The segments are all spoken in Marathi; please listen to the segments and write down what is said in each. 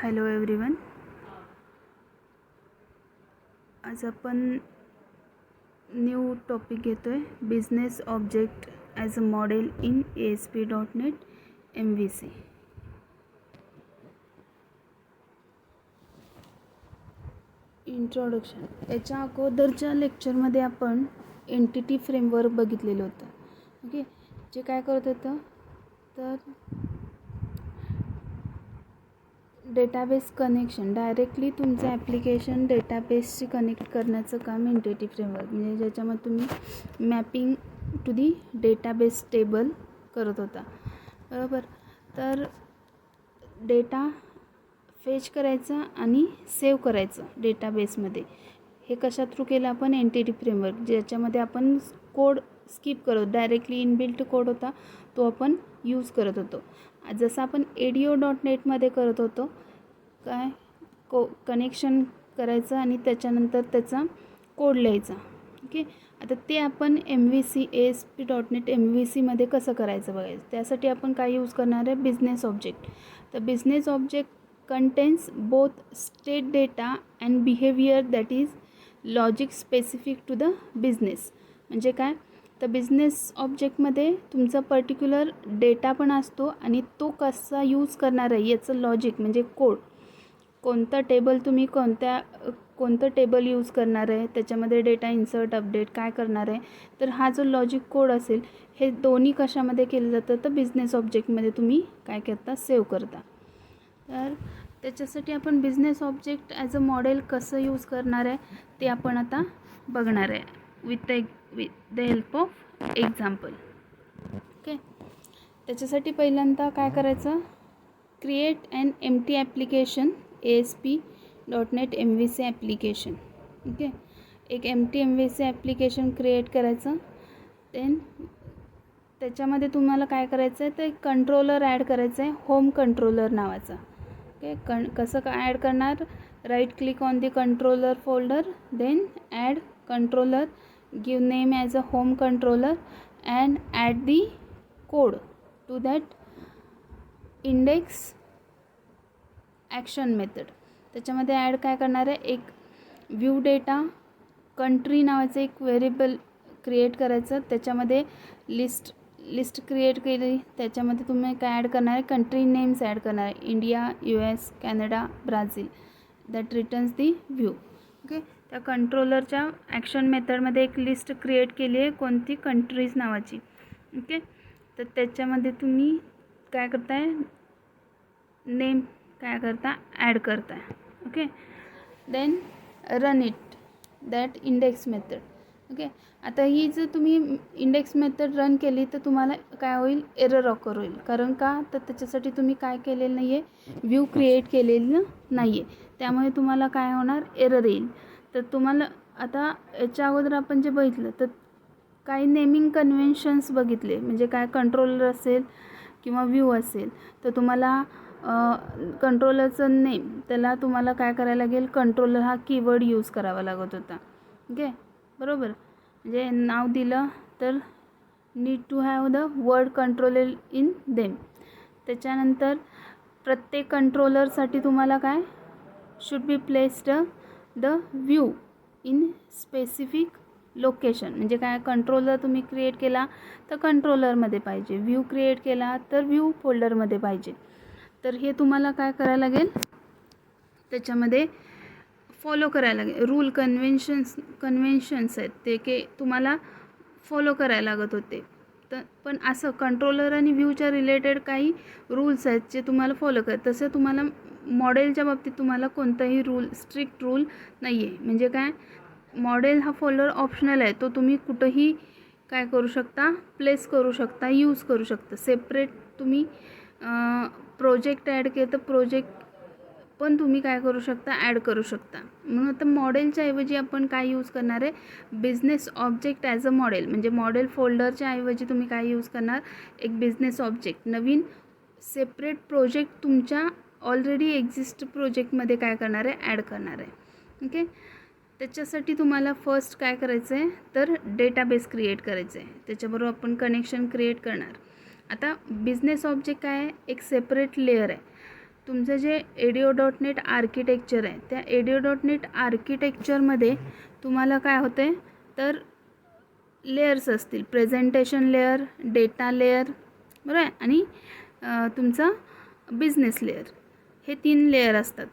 Hello everyone. आज आपण न्यू टॉपिक घेतो आहे, business object as a model in ASP.NET MVC. Introduction. याच्या अगोदरच्या लेक्चरमध्ये आपण एंटिटी फ्रेमवर्क बघितलेलं होतं. ओके, जे काय करत होतं तर डेटाबेस कनेक्शन, डायरेक्टली तुमचं ॲप्लिकेशन डेटाबेसशी कनेक्ट करण्याचं काम एंटिटी फ्रेमवर्क, म्हणजे ज्याच्यामध्ये तुम्ही mapping to the database table करत होता, बरोबर. तर डेटा फेच करायचा आणि सेव्ह करायचं डेटाबेसमध्ये. हे कशा थ्रू केलं आपण? एंटिटी फ्रेमवर्क, ज्याच्यामध्ये आपण कोड स्किप करत, डायरेक्टली इनबिल्ट कोड होता तो आपण यूज करत होतो. जसं आपण ADO.NETमध्ये करत होतो, काय कनेक्शन करायचं आणि त्याच्यानंतर त्याचा कोड लिहायचा. ओके, आता ते आपण MVC ASP.NET MVCमध्ये कसं करायचं बघायचं. त्यासाठी आपण काय यूज करणार आहे? Business object. तर business object contains both state data and behaviour that is logic specific to the business. म्हणजे काय? तर बिझनेस ऑब्जेक्टमध्ये तुमचा पर्टिक्युलर डेटा पण असतो आणि तो कसा यूज करणार आहे याचं लॉजिक म्हणजे कोड. कोणतं टेबल तुम्ही कोणतं टेबल यूज करणार आहे, त्याच्यामध्ये डेटा इन्सर्ट अपडेट काय करणार आहे, तर हा जो लॉजिक कोड असेल हे दोन्ही कशामध्ये केलं जातं? तर बिझनेस ऑब्जेक्टमध्ये तुम्ही काय करता? सेव्ह करता. तर त्याच्यासाठी आपण business object as a model कसं यूज करणार आहे ते आपण आता बघणार आहे with the help of example. Okay, त्याच्यासाठी पहिल्यांदा काय करायचं? Create an empty application ASP.NET MVC application. Okay, एक एम्प्टी MVC ॲप्लिकेशन क्रिएट करायचं. देन त्याच्यामध्ये तुम्हाला काय करायचं आहे? तर एक कंट्रोलर ॲड करायचं आहे, होम कंट्रोलर नावाचा. ओके, कसं ॲड करणार? Right click on the controller folder, then add controller, give name as a home controller and add the code to that index action method. त्याच्यामध्ये ॲड काय करणार आहे? एक व्ह्यू डेटा कंट्री नावाचं एक व्हेरिएबल क्रिएट करायचं. त्याच्यामध्ये लिस्ट क्रिएट केली. त्याच्यामध्ये तुम्ही काय ॲड करणार आहे? कंट्री नेम्स ॲड करणार आहे, India, US, Canada, Brazil, that returns the view. Okay, त्या कंट्रोलरच्या ॲक्शन मेथडमध्ये एक लिस्ट क्रिएट केली आहे, कोणती? कंट्रीज नावाची. ओके, तर त्याच्यामध्ये तुम्ही काय करताय? नेम काय करता? ॲड करताय. Okay, then run it that index method. Okay, आता ही जर तुम्ही इंडेक्स मेथड रन केली तर तुम्हाला काय होईल? एरर ऑकर होईल. कारण का? तर त्याच्यासाठी तुम्ही काय केलेलं नाही आहे? व्ह्यू क्रिएट केलेलं नाही आहे. त्यामुळे तुम्हाला काय होणार? एरर येईल. तर तुम्हाला आता याच्या अगोदर आपण जे बघितलं तर काही नेमिंग कन्व्हेन्शन्स बघितले, म्हणजे काय? कंट्रोलर असेल किंवा व्ह्यू असेल तर तुम्हाला कंट्रोलरचं नेम, त्याला तुम्हाला काय करायला लागेल? कंट्रोलर हा कीवर्ड यूज करावा लागत होता. ओके, बरोबर. म्हणजे नाव दिलं तर need to have the word controller in them. त्याच्यानंतर प्रत्येक कंट्रोलरसाठी तुम्हाला काय? Should be placed the view in specific location. म्हणजे काय? कंट्रोलर तुम्ही क्रिएट केला तर कंट्रोलरमध्ये पाहिजे, व्ह्यू क्रिएट केला तर व्ह्यू फोल्डरमध्ये पाहिजे. तर हे तुम्हाला काय करायला लागेल? त्याच्यामध्ये फॉलो करायला लागेल. रूल कन्व्हेन्शन्स आहेत ते की तुम्हाला फॉलो करायला लागत होते. तर पण असं कंट्रोलर आणि व्ह्यूच्या रिलेटेड काही रूल्स आहेत जे तुम्हाला फॉलो कर. तसं तुम्हाला मॉडेलच्या बाबतीत तुम्हाला कोणताही स्ट्रिक्ट रूल नाही आहे. म्हणजे काय? मॉडेल हा फोल्डर ऑप्शनल आहे, तो तुम्ही कुठंही काय करू शकता? प्लेस करू शकता, यूज करू शकता. सेपरेट तुम्ही प्रोजेक्ट ॲड केलं तर प्रोजेक्ट पण तुम्ही काय करू शकता? ॲड करू शकता. म्हणून आता मॉडेलच्या ऐवजी आपण काय यूज करणार आहे? Business object as a model. म्हणजे मॉडेल फोल्डरच्या ऐवजी तुम्ही काय यूज करणार? एक बिझनेस ऑब्जेक्ट, नवीन सेपरेट प्रोजेक्ट तुमच्या ऑलरेडी एक्झिस्ट प्रोजेक्टमध्ये काय करणार आहे? ॲड करणार आहे. ओके, त्याच्यासाठी तुम्हाला फर्स्ट काय करायचं आहे? तर डेटाबेस क्रिएट करायचं आहे. त्याच्याबरोबर आपण कनेक्शन क्रिएट करणार. आता बिझनेस ऑब्जेक्ट काय आहे? एक सेपरेट लेयर आहे. तुमचं जे ADO.NET आर्किटेक्चर आहे त्या ADO.NET आर्किटेक्चरमध्ये तुम्हाला काय होतं आहे तर लेयर्स असतील, प्रेझेंटेशन लेयर, डेटा लेयर, बरोबर आहे, आणि तुमचा बिझनेस लेयर, हे 3 लेयर असतात.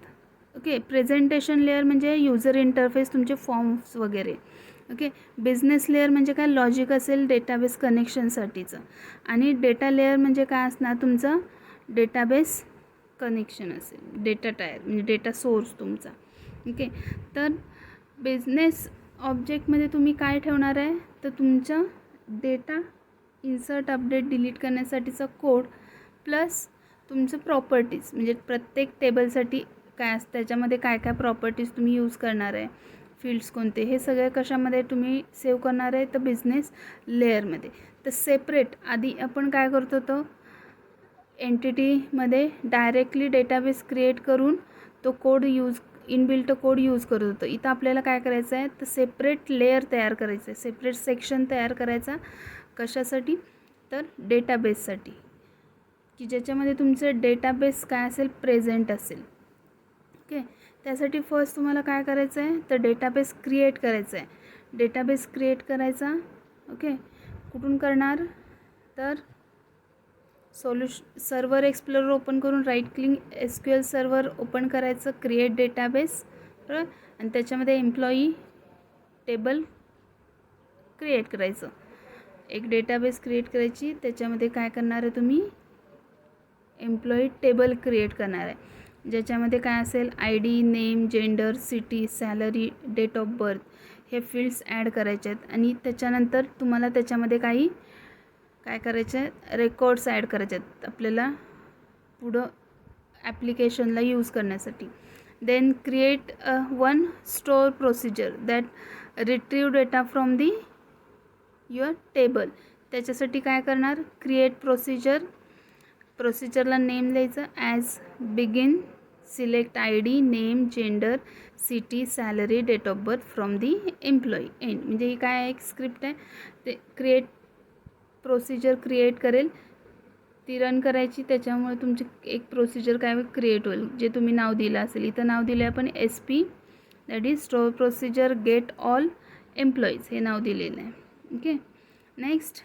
ओके, प्रेझेंटेशन लेयर म्हणजे यूजर इंटरफेस, तुमचे फॉर्म्स वगैरे. ओके, बिझनेस लेयर म्हणजे काय, लॉजिक असेल डेटाबेस कनेक्शनसाठीचं, आणि डेटा लेयर म्हणजे काय असणार, तुमचं डेटाबेस कनेक्शन असेल, डेटा टायर म्हणजे डेटा सोर्स तुमचा. ओके, तर बिझनेस ऑब्जेक्टमध्ये तुम्ही काय ठेवणार आहे तर तुमचा डेटा इन्सर्ट, अपडेट, डिलीट करण्यासाठीचा कोड, प्लस तुमचं प्रॉपर्टीज म्हणजे प्रत्येक टेबलसाठी काय असतं, त्याच्यामध्ये काय काय प्रॉपर्टीज तुम्ही यूज करणार आहे, फील्ड्स कोणते, हे सगळे कशामध्ये तुम्ही सेव्ह करणार आहे तर बिझनेस लेअरमध्ये. तर सेपरेट आधी आपण काय करत होतो, एंटिटीमध्ये डायरेक्टली डेटाबेस क्रिएट करून तो कोड इनबिल्ट कोड यूज करत होतो. इथं आपल्याला काय करायचं आहे तर सेपरेट लेयर तयार करायचं आहे, सेपरेट सेक्शन तयार करायचा. कशासाठी तर डेटाबेससाठी, की ज्याच्यामध्ये तुमचं डेटाबेस काय असेल, प्रेझेंट असेल. ओके, त्यासाठी फर्स्ट तुम्हाला काय करायचं आहे तर डेटाबेस क्रिएट करायचा आहे. डेटाबेस क्रिएट करायचा. ओके, कुठून करणार तर सर्व्हर एक्सप्लोरर ओपन करून right click SQL server open करायचं, क्रिएट डेटाबेस, बरोबर, आणि त्याच्यामध्ये एम्प्लॉई टेबल क्रिएट करायचं. एक डेटाबेस क्रिएट करायची, त्याच्यामध्ये काय करणार आहे तुम्ही, एम्प्लॉई टेबल क्रिएट करणार आहे, ज्याच्यामध्ये काय असेल ID, name, gender, city, salary, date of birth, हे फील्ड्स ॲड करायचे आहेत. आणि त्याच्यानंतर तुम्हाला त्याच्यामध्ये काय करायचं आहे, रेकॉर्ड्स ॲड करायचे आहेत आपल्याला पुढं ॲप्लिकेशनला यूज करण्यासाठी. Then create one store procedure that retrieve data from the your table. त्याच्यासाठी काय करणार, क्रिएट प्रोसिजरला नेम द्यायचं, as begin, select ID, name, gender, city, salary, date of birth from the employee, end. म्हणजे ही काय एक स्क्रिप्ट आहे, ते क्रिएट प्रोसिजर क्रिएट करेल, ती रन करायची, त्याच्यामुळे तुमची एक प्रोसिजर काय क्रिएट होईल, जे तुम्ही नाव दिलं असेल. इथं नाव दिलं आहे आपण SP, that is store procedure get all employees, हे नाव दिलेलं आहे. Okay, next,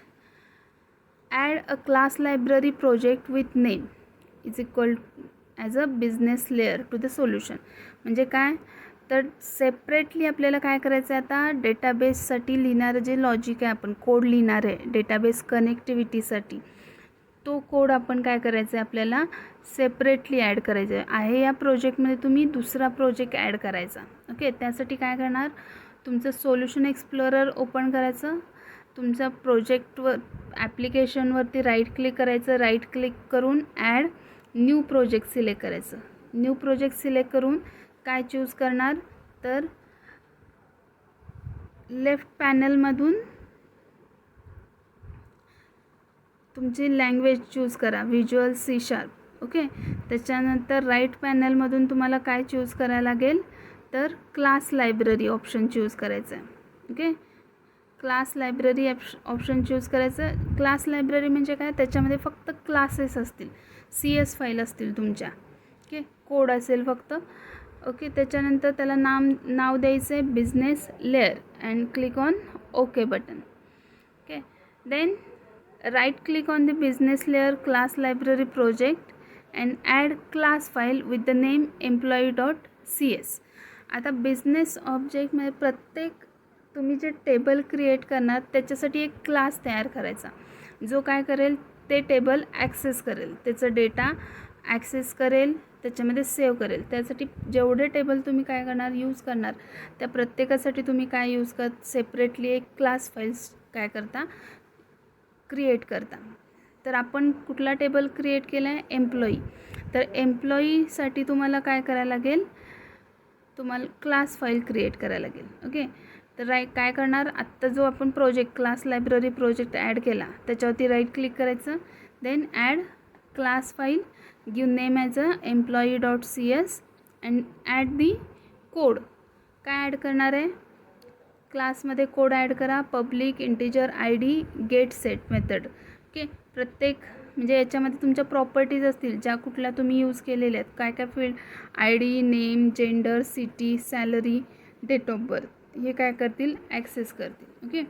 add a class library project with name is equal as a business layer to the solution. म्हणजे काय तर सेपरेटली आपल्याला काय करायचं आहे, आता डेटाबेससाठी लिहिणारं जे लॉजिक आहे, आपण कोड लिहिणार आहे डेटाबेस कनेक्टिव्हिटीसाठी, तो कोड आपण काय करायचं आहे, आपल्याला सेपरेटली ॲड करायचं आहे. या प्रोजेक्टमध्ये तुम्ही दुसरा प्रोजेक्ट ॲड करायचा. ओके, त्यासाठी काय करणार, तुमचं सोल्युशन एक्सप्लोरर ओपन करायचं, तुमचा प्रोजेक्टवर ॲप्लिकेशनवरती राईट क्लिक करायचं, राईट क्लिक करून ॲड न्यू प्रोजेक्ट सिलेक्ट करायचं. न्यू प्रोजेक्ट सिलेक्ट करून काय चूज करणार तर लेफ्ट पॅनलमधून तुमची लँग्वेज चूज करा, व्हिज्युअल C#. ओके, त्याच्यानंतर राईट पॅनलमधून तुम्हाला काय चूज करायला लागेल तर क्लास लायब्ररी ऑप्शन चूज करायचं आहे. Okay, class library option choose करायचं. क्लास लायब्ररी म्हणजे काय, त्याच्यामध्ये फक्त क्लासेस असतील, CS फाईल असतील तुमच्या. ओके, कोड असेल फक्त. ओके, त्याच्यानंतर त्याला नाव द्यायचं आहे business layer and click on okay button. Okay, then right click on the business layer class library project and add class file with the name employee.cs. आता बिझनेस ऑब्जेक्टमध्ये प्रत्येक तुम्ही जे टेबल क्रिएट करणार त्याच्यासाठी एक क्लास तयार करायचा, जो काय करेल ते टेबल ॲक्सेस करेल, त्याचं डेटा ॲक्सेस करेल, त्याच्यामध्ये सेव्ह करेल. त्यासाठी जेवढे टेबल तुम्ही काय करणार यूज करणार त्या प्रत्येकासाठी तुम्ही काय यूज सेपरेटली एक क्लास फाईल्स काय करता क्रिएट करता. तर आपण कुठला टेबल क्रिएट केला आहे, एम्प्लॉई. तर एम्प्लॉईसाठी तुम्हाला काय करायला लागेल, तुम्हाला क्लास फाईल क्रिएट करायला लागेल. ओके, तर काय करणार, आत्ता जो आपण project class library project add केला त्याच्यावरती राईट क्लिक करायचं, then add class file, give name as a employee.cs and add the code. काय ॲड करणार आहे, क्लासमध्ये कोड ॲड करा, public, integer, ID, get, set method. Okay, प्रत्येक म्हणजे याच्यामध्ये तुमच्या प्रॉपर्टीज असतील ज्या कुठल्या तुम्ही यूज केलेल्या आहेत, काय काय field, I D, name, gender, city, salary, date of birth, हे काय करतील, ॲक्सेस करतील. Okay.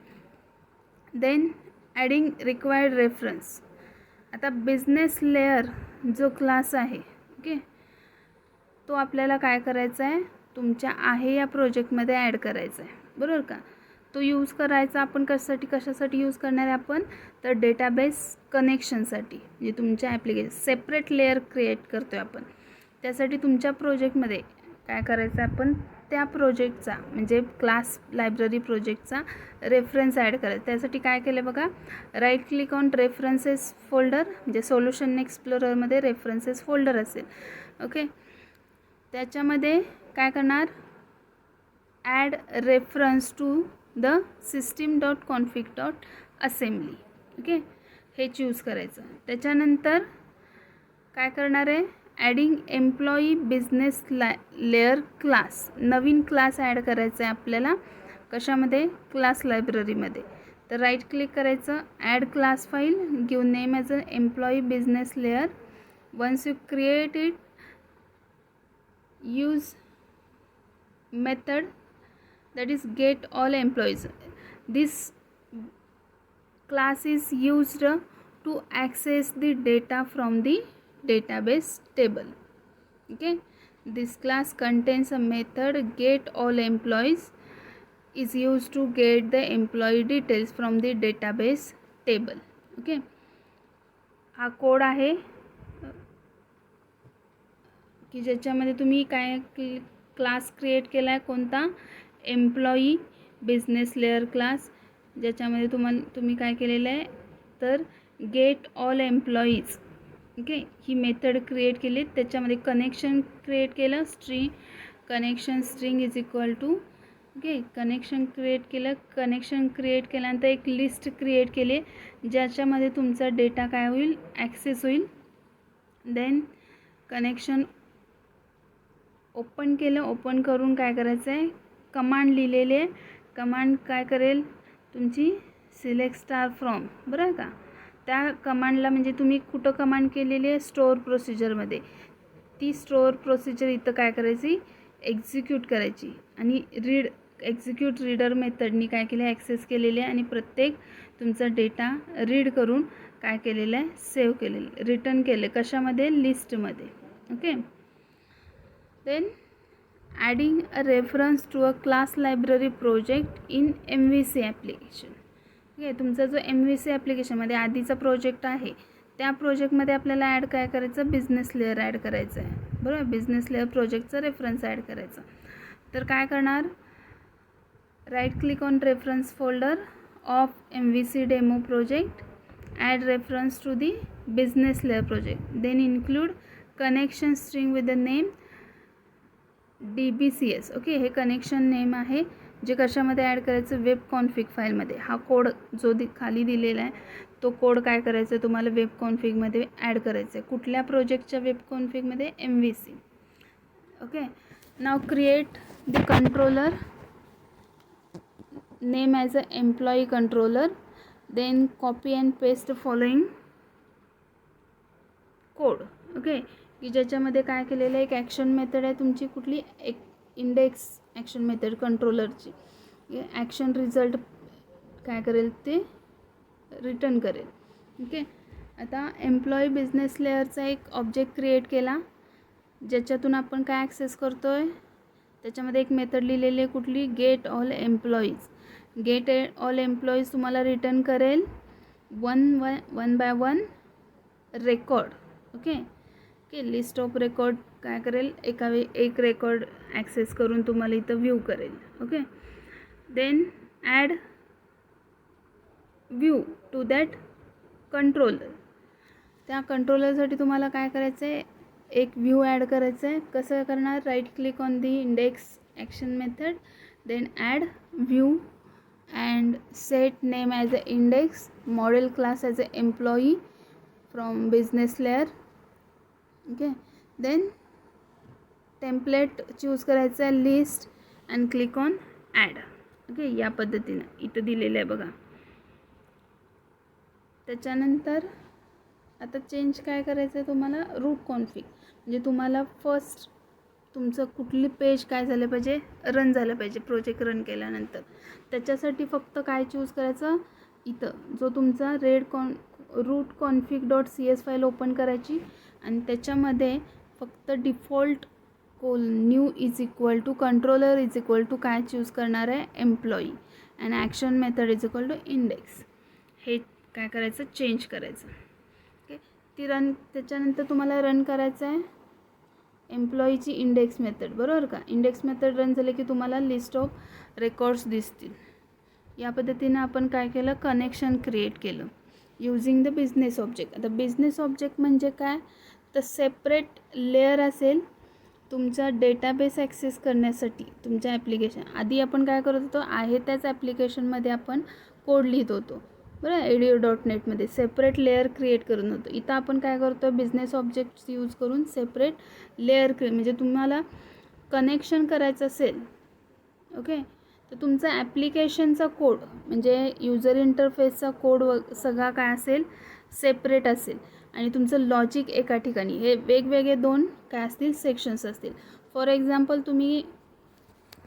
Then adding required reference. आता बिझनेस लेअर जो क्लास आहे, ओके, तो आपल्याला काय करायचा आहे, तुमच्या आहे या प्रोजेक्टमध्ये ॲड करायचा आहे, बरोबर का. तो यूज करायचा आपण कशासाठी यूज करणार आहे आपण, तर डेटाबेस कनेक्शनसाठी. म्हणजे तुमच्या ॲप्लिकेशन सेपरेट लेअर क्रिएट करतो आहे आपण. त्यासाठी तुमच्या प्रोजेक्टमध्ये काय करायचं आहे, आपण त्या प्रोजेक्टचा म्हणजे क्लास लायब्ररी प्रोजेक्टचा रेफरन्स ॲड करायचा. त्यासाठी काय केलं बघा, right click on references folder, म्हणजे सोल्युशन एक्सप्लोररमध्ये रेफरन्सेस फोल्डर असेल. ओके. त्याच्यामध्ये काय करणार, add reference to the system.config.assembly. Okay, हे चूज करायचं. त्याच्यानंतर काय करणार आहे, adding employee business layer class, नवीन क्लास ॲड करायचा आहे आपल्याला. कशामध्ये, क्लास लायब्ररीमध्ये. तर राईट क्लिक करायचं, add class file, give name as a employee business layer. Once you create it, use method that is get all employees. This class is used to access the data from the database table. Okay, this class contains a method get all employees is used to get the employee details from the database table. Okay, हा कोड आहे की ज्याच्यामध्ये तुम्ही काय क्लास क्रिएट केला आहे, कोणता, एम्प्लॉई बिझनेस लेअर क्लास, ज्याच्यामध्ये तुम्ही काय केलेलं आहे, तर गेट ऑल एम्प्लॉईज. ओके, ही मेथड क्रिएट केली. त्याच्यामध्ये कनेक्शन क्रिएट केलं, connection string is equal to, okay, connection create केलं. कनेक्शन क्रिएट केल्यानंतर एक लिस्ट क्रिएट केली ज्याच्यामध्ये तुमचा डेटा काय होईल, ॲक्सेस होईल. देन कनेक्शन ओपन केलं. ओपन करून काय करायचं आहे, कमांड लिहिलेली आहे. कमांड काय करेल, तुमची सिलेक्ट स्टार फ्रॉम, बरं का. त्या कमांडला म्हणजे तुम्ही कुठं कमांड केलेली आहे, स्टोअर प्रोसिजरमध्ये. ती स्टोअर प्रोसिजर इथं काय करायची, एक्झिक्यूट करायची. आणि एक्झिक्यूट रीडर मेथडनी काय केलं, ॲक्सेस केलेले आहे. आणि प्रत्येक तुमचा डेटा रीड करून काय केलेलं आहे, सेव्ह केलेलं, रिटर्न केलं, कशामध्ये, लिस्टमध्ये. Okay. Then adding a reference to a class library project in MVC application. Okay, तुमचा जो MVC ॲप्लिकेशनमध्ये आधीचा प्रोजेक्ट आहे त्या प्रोजेक्टमध्ये आपल्याला ॲड काय करायचं, बिझनेस लेअर ॲड करायचं आहे, बरोबर. बिझनेस लेअर प्रोजेक्टचा रेफरन्स ॲड करायचा. तर काय करणार, right click on reference folder of MVC demo project, add reference to the business layer project. Then include connection string with the name DBCS. Okay, हे कनेक्शन नेम आहे जे कशामध्ये ॲड करायचं, वेब कॉन्फिग फाईलमध्ये. हा कोड जो खाली दिलेला आहे तो कोड काय करायचं, तुम्हाला वेब कॉन्फिगमध्ये ॲड करायचं आहे. कुठल्या प्रोजेक्टच्या वेब कॉन्फिगमध्ये, MVC. ओके. नाव create the controller name as a employee controller. Then copy and paste following code. Okay, की ज्याच्यामध्ये काय केलेलं आहे, एक ॲक्शन मेथड आहे तुमची कुठली, एक इंडेक्स ॲक्शन मेथड कंट्रोलरची. ॲक्शन रिझल्ट काय करेल, ते रिटर्न करेल. ओके. आता एम्प्लॉई बिझनेस लेअरचा एक ऑब्जेक्ट क्रिएट केला ज्याच्यातून आपण काय ॲक्सेस करतो आहे, त्याच्यामध्ये एक मेथड लिहिलेली आहे कुठली, gate all employees. Gate all employees तुम्हाला रिटर्न करेल one by one record. Okay, list of record काय करेल, एक रेकॉर्ड ॲक्सेस करून तुम्हाला इथं व्ह्यू करेल. Okay. Then add view to that controller. त्या कंट्रोलरसाठी तुम्हाला काय करायचं आहे, एक व्ह्यू ॲड करायचं आहे. कसं करणार, right click on the index action method, then add view and set name as a index, model class as a employee from business layer. Okay. Then template choose करायचं आहे, list, and click on add. Okay, या पद्धतीनं इथं दिलेलं आहे बघा. त्याच्यानंतर आता चेंज काय करायचं आहे तुम्हाला, रूट कॉन्फिग, म्हणजे तुम्हाला फर्स्ट तुमचं कुठली पेज काय झालं पाहिजे, रन झालं पाहिजे प्रोजेक्ट रन केल्यानंतर. त्याच्यासाठी फक्त काय चूज करायचं, इथं जो तुमचा route config .cs file open करायची आणि त्याच्यामध्ये फक्त default new is equal to controller is equal to काय चूज करणार आहे, employee, and action method is equal to index. हे काय करायचं, चेंज करायचं. ओके, ती त्याच्यानंतर तुम्हाला रन करायचं आहे एम्प्लॉईची इंडेक्स मेथड, बरोबर का. इंडेक्स मेथड रन झाले की तुम्हाला लिस्ट ऑफ रेकॉर्ड्स दिसतील. या पद्धतीनं आपण काय केलं, कनेक्शन क्रिएट केलं यूजिंग द बिझनेस ऑब्जेक्ट. आता बिझनेस ऑब्जेक्ट म्हणजे काय, तर सेपरेट लेअर असेल तुमचा डेटाबेस ॲक्सेस करण्यासाठी तुमच्या ॲप्लिकेशन. आधी आपण काय करत होतो, आहे त्याच ॲप्लिकेशनमध्ये आपण कोड लिहित होतो, बरं, ADO.NETमध्ये सेपरेट लेअर क्रिएट करून होतो. इथं आपण काय करतो, बिझनेस ऑब्जेक्ट्स यूज करून सेपरेट लेअर म्हणजे तुम्हाला कनेक्शन करायचं असेल, ओके, तर तुमचा ॲप्लिकेशनचा कोड म्हणजे युजर इंटरफेसचा कोड सगळा काय असेल, सेपरेट असेल, आणि तुमचं लॉजिक एका ठिकाणी. हे वेगवेगळे दोन काय असतील, सेक्शन्स असतील. फॉर एक्झाम्पल तुम्ही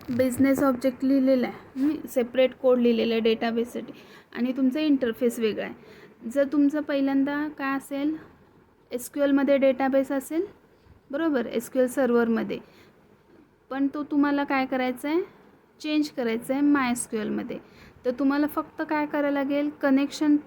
बिझनेस ऑब्जेक्ट लिहिलेला आहे, सेपरेट कोड लिहिलेला आहे डेटाबेससाठी, आणि तुमचा इंटरफेस वेगळा आहे. जर तुमचं पहिल्यांदा काय असेल, SQLमध्ये डेटाबेस असेल, बरोबर, SQL सर्व्हरमध्ये, पण तो तुम्हाला काय करायचा आहे, चेंज करायचं आहे MySQLमध्ये. तर तुम्हाला फक्त काय करावं लागेल, कनेक्शन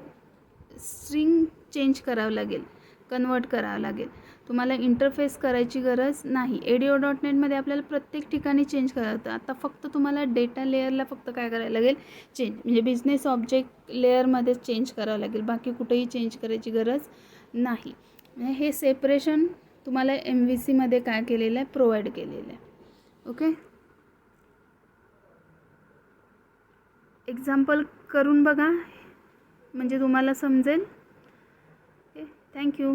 स्ट्रिंग चेंज करावं लागेल, कन्वर्ट करावं लागेल. तुम्हाला इंटरफेस करायची गरज नाही. ADO.NETमध्ये आपल्याला प्रत्येक ठिकाणी चेंज करावं होतं. आता फक्त तुम्हाला डेटा लेअरला फक्त काय करायला लागेल, चेंज, म्हणजे बिझनेस ऑब्जेक्ट लेअरमध्ये चेंज करावं लागेल, बाकी कुठेही चेंज करायची गरज नाही. म्हणजे हे सेपरेशन तुम्हाला MVCमध्ये काय केलेलं आहे, प्रोव्हाइड केलेलं आहे. ओके, एक्झाम्पल करून बघा म्हणजे तुम्हाला समजेल. Okay, thank you.